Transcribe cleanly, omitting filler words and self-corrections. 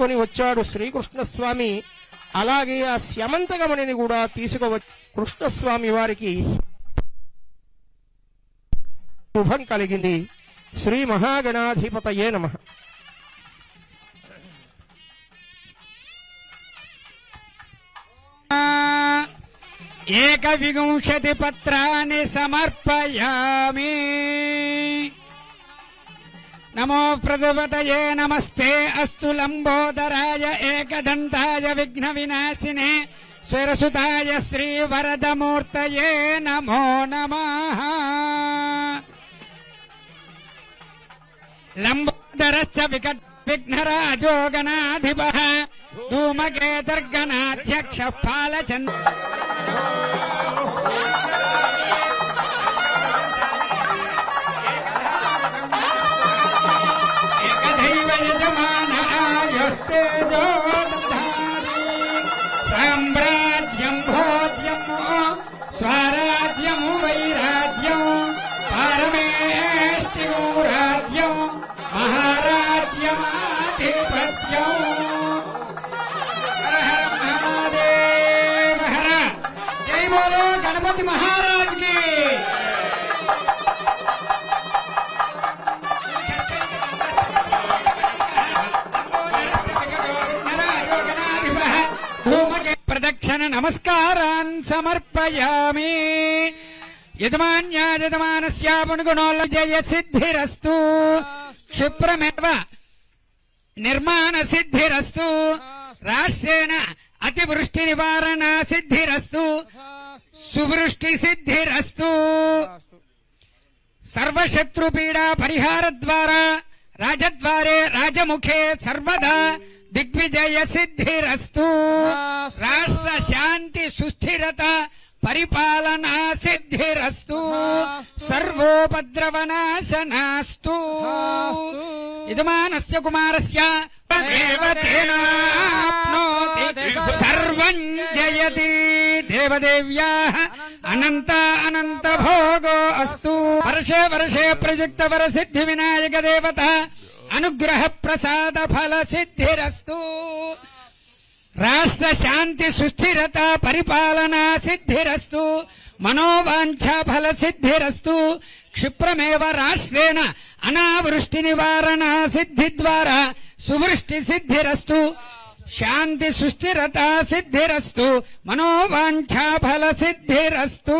కొని వచ్చాడు శ్రీకృష్ణస్వామి. అలాగే ఆ స్యమంతకమణిని కూడా తీసుకువచ్చి కృష్ణస్వామి వారికి శుభం కలిగింది. శ్రీ మహాగణాధిపతయే నమః. ఏకవింశతి పత్రాన్ని సమర్పయామి. నమో ప్రజపతయే నమస్తే అస్తు లంబోదరాయ ఏకదంతాయ విఘ్న వినాశినే స్వరసుతాయ శ్రీ వరదమూర్తయే నమో నమః. లంబోదరశ్చ విఘ్నరాజో గణాధిపః ధూమకేతర్గణాధ్యక్ష పాలచంద్ర సామ్రాజ్యం భోజ్యం స్వరాజ్యం వైరాజ్యం పరమేష్టిం రాజ్యం మహారాజ్యమాధిపత్యం. హర హర మహాదేవ హర. జై బోలో గణపతి మహారాజ్ కి. ప్రదక్షిణ నమస్కారాన్ సమర్పయామి. యజమాన్యాయజమానస్య పుణ్యగుణోల్ల జయ సిద్ధిరస్తు. క్షిప్రమేవ నిర్మాణ సిద్ధిరస్తు. రాష్ట్రేణ అతివృష్టి నివారణ సిద్ధిరస్తు. సువృష్టి సిద్ధిరస్తు. సర్వశత్రుపీడా పరిహార ద్వారా రాజద్వారే రాజముఖే సర్వదా దిగ్విజయ సిద్ధిరస్తు. రాష్ట్ర శాంతి సుస్థిరత పరిపాలనా సిద్ధిరస్తు. సర్వోపద్రవనాశనాస్తు. యజమానస్య కుమారస్య దేవతేనాప్నోతి సర్వం జయతి. దేవదేవ్యాః అనంత అనంత భోగో అస్తు. వర్షే వర్షే ప్రయుక్త వర సిద్ధి వినాయక దేవత అనుగ్రహ ప్రసాద ఫల సిద్ధిరస్తు. రాష్ట్ర శాంతి సుస్థిరత పరిపాలనా సిద్ధిరస్తు. మనోవాంఛా ఫల సిద్ధిరస్తు. క్షిప్రమేవ రాష్ట్రేణ అనావృష్టి నివారణ సిద్ధి ద్వారా సువృష్టి సిద్ధిరస్తు. శాంతి సుస్థిరత సిద్ధిరస్తు. మనోవాంఛా ఫల సిద్ధిరస్తు.